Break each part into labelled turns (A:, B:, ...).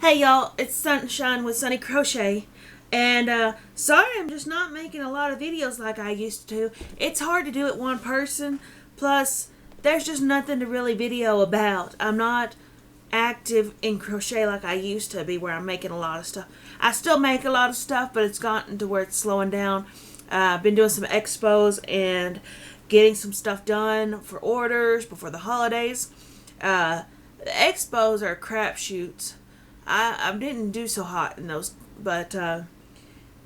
A: Hey y'all, it's Sunshine with Sunny Crochet. And sorry I'm just not making a lot of videos like I used to. It's hard to do it one person. Plus, there's just nothing to really video about. I'm not active in crochet like I used to be where I'm making a lot of stuff. I still make a lot of stuff, but it's gotten to where it's slowing down. I've been doing some expos and getting some stuff done for orders before the holidays. The expos are crapshoots. I didn't do so hot in those, but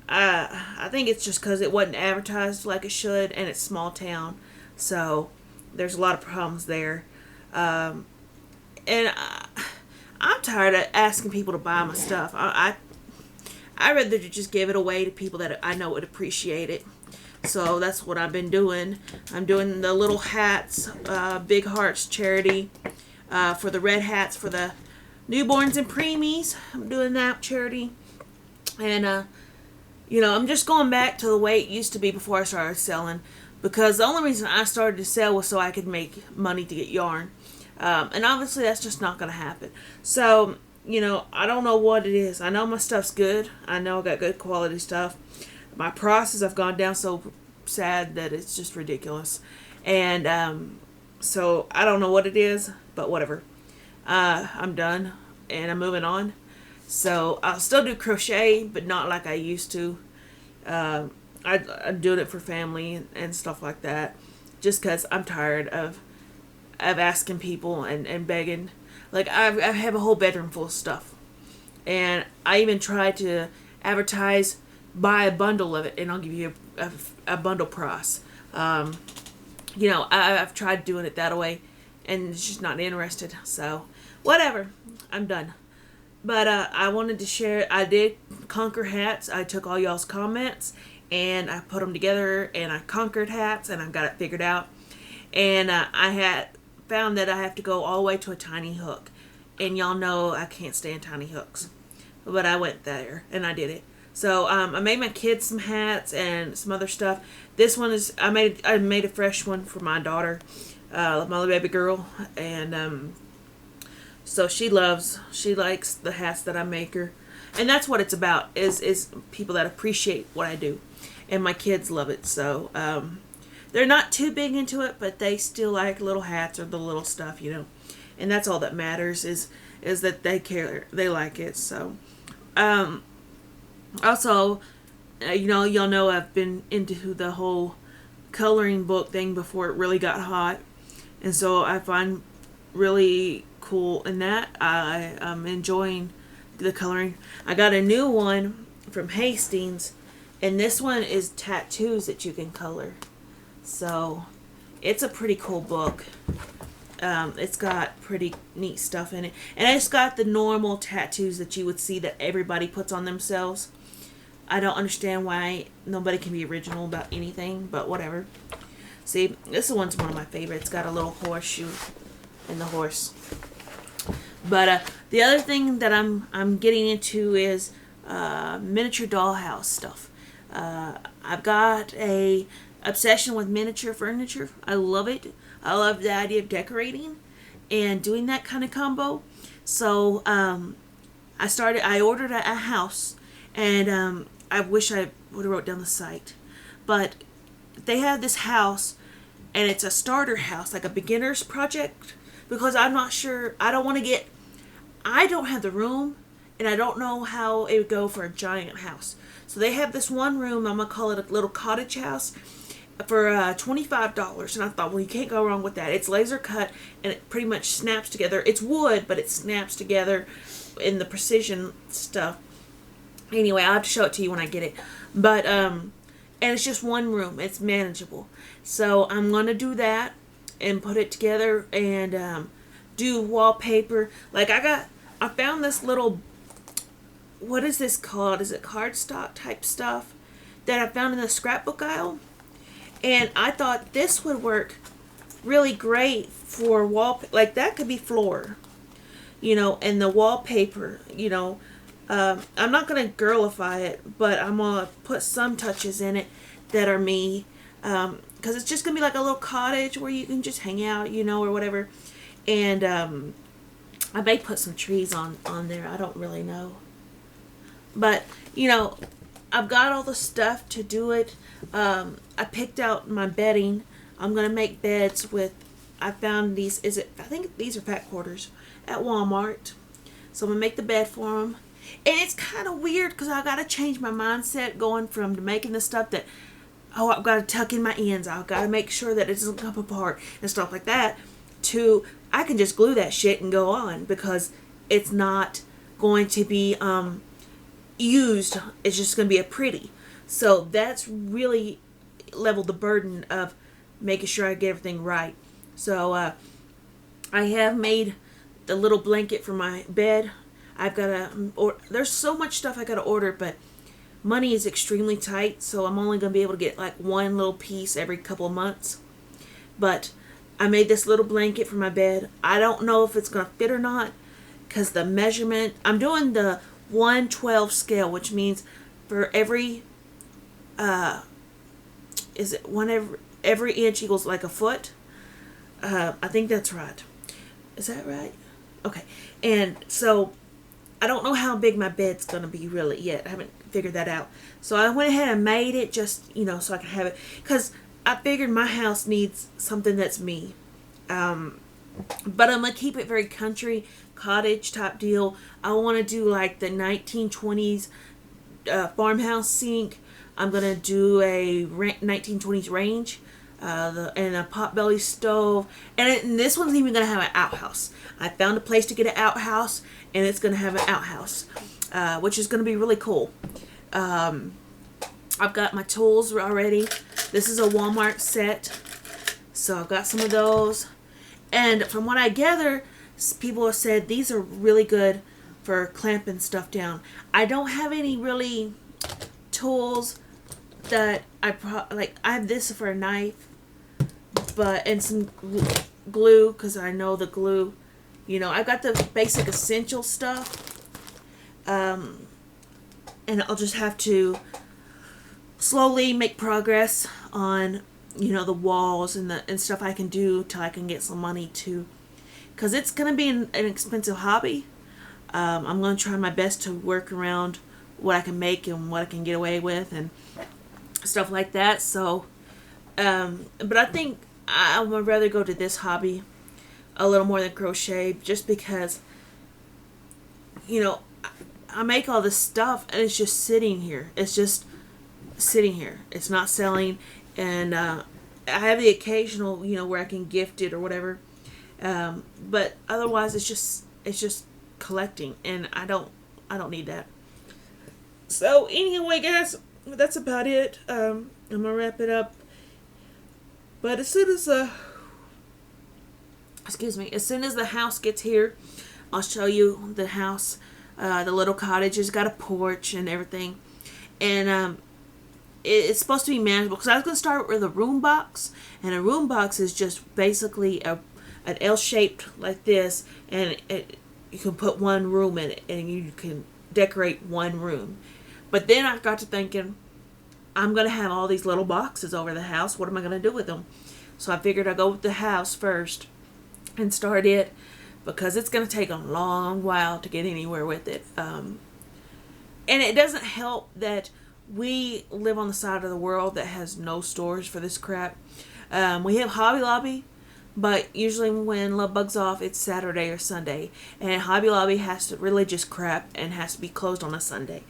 A: I think it's just because it wasn't advertised like it should, and it's small town, so there's a lot of problems there. Um, and I'm tired of asking people to buy my stuff. I rather just give it away to people that I know would appreciate it. So that's what I've been doing. I'm doing the little hats, Big Hearts charity, for the red hats for the newborns and preemies. I'm doing that charity, and I'm just going back to the way it used to be before I started selling, because the only reason I started to sell was so I could make money to get yarn, and obviously that's just not going to happen. So I don't know what it is. I know my stuff's good. I know I got good quality stuff. My prices have gone down so sad that it's just ridiculous, and so I don't know what it is, but whatever. I'm done and I'm moving on. So I'll still do crochet, but not like I used to. I'm doing it for family and stuff like that, just because I'm tired of asking people and begging. Like I have a whole bedroom full of stuff, and I even tried to advertise, buy a bundle of it, and I'll give you a bundle price. I've tried doing it that way, and it's just not interested. So whatever, I'm done. But I wanted to share. I did conquer hats. I took all y'all's comments and I put them together, and I conquered hats, and I got it figured out. And I had found that I have to go all the way to a tiny hook, and y'all know I can't stand tiny hooks, but I went there and I did it. So I made my kids some hats and some other stuff. This one is I made a fresh one for my daughter, my little baby girl, and so she likes the hats that I make her, and that's what it's about is people that appreciate what I do, and my kids love it. So they're not too big into it, but they still like little hats or the little stuff, and that's all that matters is that they care, they like it. So also, y'all know I've been into the whole coloring book thing before it really got hot, and so I find really cool in that. I am enjoying the coloring. I got a new one from Hastings, and this one is tattoos that you can color. So it's a pretty cool book. It's got pretty neat stuff in it, and it's got the normal tattoos that you would see that everybody puts on themselves. I don't understand why nobody can be original about anything, but whatever. See, this one's one of my favorites. It's got a little horseshoe in the horse. But the other thing that I'm getting into is miniature dollhouse stuff. I've got a obsession with miniature furniture. I love it. I love the idea of decorating and doing that kind of combo. So I ordered a house, and I wish I would have wrote down the site, but they have this house, and it's a starter house, like a beginner's project, because I'm not sure. I don't have the room, and I don't know how it would go for a giant house. So they have this one room. I'm gonna call it a little cottage house for $25, and I thought, well, you can't go wrong with that. It's laser cut, and it pretty much snaps together. It's wood, but it snaps together in the precision stuff. Anyway, I'll have to show it to you when I get it. But and it's just one room. It's manageable. So I'm gonna do that and put it together and do wallpaper. Like I found this little, what is this called? Is it cardstock type stuff that I found in the scrapbook aisle? And I thought this would work really great for like that could be floor, and the wallpaper, I'm not going to girlify it, but I'm going to put some touches in it that are me, because it's just going to be like a little cottage where you can just hang out, or whatever. And I may put some trees on there. I don't really know. But, you know, I've got all the stuff to do it. I picked out my bedding. I'm going to make beds with, I found these, I think these are pack quarters at Walmart. So I'm going to make the bed for them. And it's kind of weird because I got to change my mindset going from making the stuff that, oh, I've got to tuck in my ends. I've got to make sure that it doesn't come apart and stuff like that, to I can just glue that shit and go on because it's not going to be used. It's just going to be a pretty. So that's really leveled the burden of making sure I get everything right. So I have made the little blanket for my bed. I've got to, or there's so much stuff I got to order, but money is extremely tight, so I'm only going to be able to get like one little piece every couple of months. But I made this little blanket for my bed. I don't know if it's going to fit or not because the measurement, I'm doing the 1/12 scale, which means for every is it every inch equals like a foot? I think that's right. Is that right? Okay. And so I don't know how big my bed's going to be really yet. I haven't figured that out. So I went ahead and made it just, so I can have it. Because I figured my house needs something that's me. But I'm going to keep it very country, cottage type deal. I want to do like the 1920s farmhouse sink. I'm going to do a 1920s range. And a potbelly stove, and this one's even gonna have an outhouse. I found a place to get an outhouse, and it's gonna have an outhouse, which is gonna be really cool. I've got my tools already. This is a Walmart set, so I've got some of those. And from what I gather, people have said these are really good for clamping stuff down. I don't have any really tools that I have this for a knife, and some glue because I know the glue. I've got the basic essential stuff, and I'll just have to slowly make progress on the walls and stuff I can do till I can get some money to, because it's gonna be an expensive hobby. I'm gonna try my best to work around what I can make and what I can get away with and stuff like that. So but I think I would rather go to this hobby a little more than crochet, just because I make all this stuff and it's just sitting here. It's just sitting here. It's not selling, and I have the occasional where I can gift it or whatever, but otherwise it's just collecting, and I don't need that. So anyway, guys, that's about it. I'm gonna wrap it up. But as soon as the house gets here, I'll show you the house. The little cottage has got a porch and everything, and it's supposed to be manageable. Because I was gonna start with a room box, and a room box is just basically an L shaped like this, and you can put one room in it, and you can decorate one room. But then I got to thinking, I'm going to have all these little boxes over the house. What am I going to do with them? So I figured I'd go with the house first and start it, because it's going to take a long while to get anywhere with it. And it doesn't help that we live on the side of the world that has no stores for this crap. We have Hobby Lobby, but usually when Love Bug's off, it's Saturday or Sunday. And Hobby Lobby has to religious crap and has to be closed on a Sunday.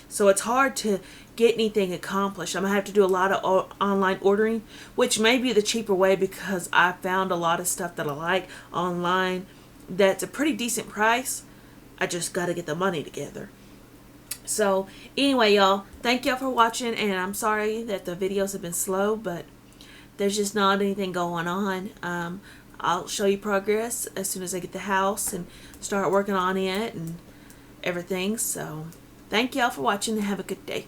A: So it's hard to get anything accomplished. I'm going to have to do a lot of online ordering, which may be the cheaper way, because I found a lot of stuff that I like online that's a pretty decent price. I just got to get the money together. So anyway, y'all, thank y'all for watching, and I'm sorry that the videos have been slow, but there's just not anything going on. I'll show you progress as soon as I get the house and start working on it and everything. So thank y'all for watching, and have a good day.